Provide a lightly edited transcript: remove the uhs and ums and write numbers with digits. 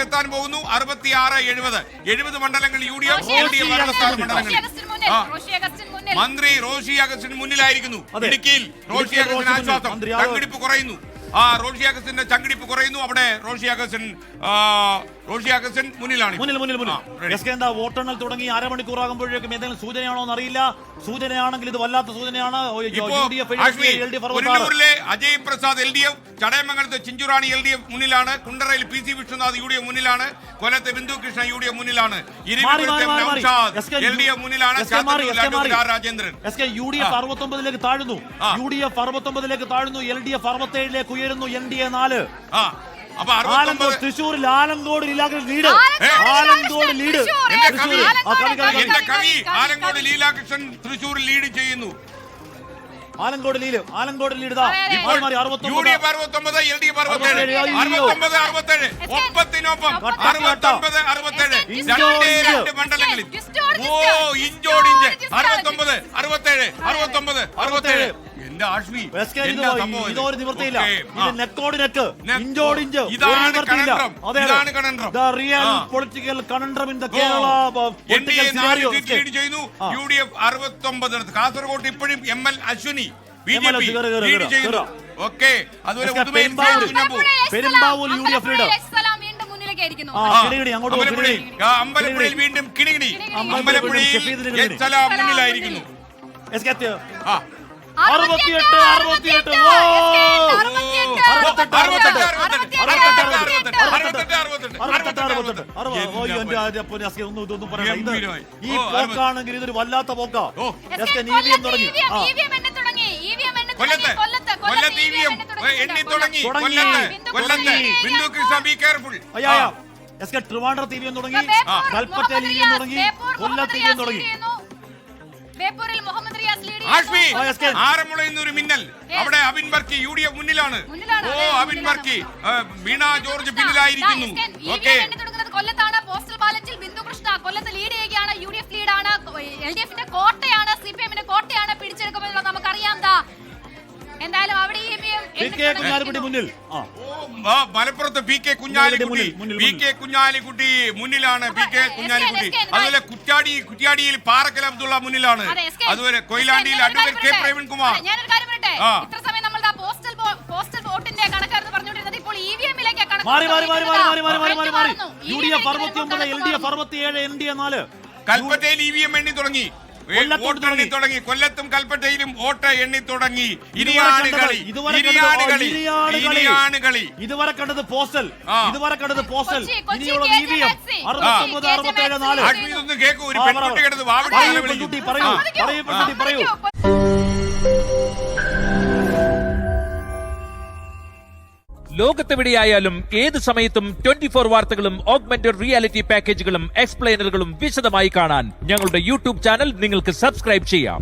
എത്താൻ പോകുന്നു. 66-70 മണ്ഡലങ്ങൾ UDF മണ്ഡലങ്ങൾ. മന്ത്രി റോഷി അഗസ്റ്റിൻ മുന്നിലായിരിക്കുന്നു. ഇടുക്കിയിൽ റോഷി അഗസ്റ്റിൻ ആശ്വാസം, ചങ്കിടിപ്പ് കുറയുന്നു. റോഷി അഗസ്റ്റിന്റെ ചങ്കിടിപ്പ് കുറയുന്നു. അവിടെ റോഷി അഗസ്റ്റിൻ മുന്നിലാണ്. വോട്ടെണ്ണൽ തുടങ്ങി അരമണിക്കൂറാകുമ്പോഴേക്കും എന്തെങ്കിലും സൂചനയാണോ എന്നറിയില്ല. സൂചനയാണെങ്കിൽ ഇത് വല്ലാത്ത സൂചനയാണ്. പുനലൂരിലെ അജയ് പ്രസാദ് LDF, ചടയമംഗലത്തെ ചിഞ്ചുറാണി LDF മുന്നിലാണ്. കുണ്ടറയിൽ PC വിശ്വനാഥ് UDF മുന്നിലാണ്. കൊല്ലത്തെ ബിന്ദു കൃഷ്ണ UDF മുന്നിലാണ്. LDF മുന്നിലാണ്. രാജേന്ദ്രൻ UDF 69ലേക്ക് താഴുന്നു. UDF 69ലേക്ക് താഴുന്നു. LDF 67ലേക്ക് ഉയരുന്നു. NDA 4. തൃശ്ശൂരിൽ ആലങ്കോട് ലീലാകൃഷ്ണൻ ലീലാകൃഷ്ണൻ തൃശ്ശൂരിൽ ലീഡ് ചെയ്യുന്നു. Alangode lead UDF 69, LDF 67. ഒപ്പത്തിനൊപ്പം 69-67 രണ്ട് മണ്ഡലങ്ങളിൽ. ഇഞ്ചോടിഞ്ച് 69-67. എന്റെ ആഷ്മി, ഇതൊരു നിവൃത്തിയില്ല. Political conundrum in the Kerala political scenario. UDF 69. Kasaragod ഇപ്പോഴും ML അശ്വിനി BJP ലീഡ് ചെയ്യുന്നു. ഓക്കെ, അതുപോലെ പെരുമ്പാവൂർ UDF ലീഡർ. അമ്പലപ്പുഴയിൽ വീണ്ടും കിണികിണി. അമ്പലപ്പുഴയിൽ മുന്നിലായിരിക്കുന്നു. 68. ഈ പോക്കാണെങ്കിൽ ഇതൊരു വല്ലാത്ത പോക്കാ. ട്രിവാൻഡ്രം TVM തുടങ്ങി, കൽപ്പറ്റയിൽ EVM തുടങ്ങി, കൊല്ലത്ത് EVM തുടങ്ങി. ആറന്മുളയിൽ ഒരു മിന്നൽ. അവിടെ അബിൻ വർക്കി UDF മുന്നിലാണ്. അബിൻ വർക്കി, വീണ ജോർജ് പിന്നിലായിരിക്കുന്നു. കൊല്ലത്താണ് പോസ്റ്റൽ ബാലറ്റിൽ ബിന്ദു കൃഷ്ണ കൊല്ലത്ത് ലീഡ് ചെയ്യുകയാണ്. UDF ലീഡാണ്. LDFന്റെ കോട്ടയാണ്, CPMന്റെ കോട്ടയാണ് പിടിച്ചെടുക്കുമെന്നുള്ളത് നമുക്കറിയാം. എന്തായാലും അവിടെ മലപ്പുറത്ത് PK കുഞ്ഞാലിക്കുട്ടി മുന്നിലാണ്. PK കുഞ്ഞാലിക്കുട്ടി. അതുപോലെ കുറ്റ്യാടിയിൽ പാറക്കൽ അബ്ദുള്ള മുന്നിലാണ്. അതുപോലെ കൊയിലാണ്ടിയിൽ അഡ്വക്കേറ്റ് K പ്രവീൺകുമാർ. ഞാനൊരു കാര്യം പറയട്ടെ, ഇത്ര സമയം നമ്മൾ പോസ്റ്റൽ വോട്ടിന്റെ കണക്കായിരുന്നു പറഞ്ഞുകൊണ്ടിരുന്നത്. ഇപ്പോൾ EVM-ലേക്ക് UDF 69, LDF 67, NDA 4. കൽപ്പറ്റയിൽ EVM എണ്ണി തുടങ്ങി. കൊല്ലത്തും കൽപ്പറ്റയിലും വോട്ട് എണ്ണി തുടങ്ങി. ഇനിയാണ് കളി. ഇതുവരെ കണ്ടത് പോസ്റ്റൽ. ഇനിയുള്ള EVM 69-67 4. കേൾക്കൂ, ഒരു പെൺകുട്ടി കിടന്ന് പറയൂ. ലോകത്തെവിടെയായാലും ഏത് സമയത്തും 24 വാർത്തകളും ഓഗ്മെന്റഡ് റിയാലിറ്റി പാക്കേജുകളും എക്സ്പ്ലെയിനറുകളും വിശദമായി കാണാൻ ഞങ്ങളുടെ YouTube ചാനൽ നിങ്ങൾക്ക് സബ്സ്ക്രൈബ് ചെയ്യാം.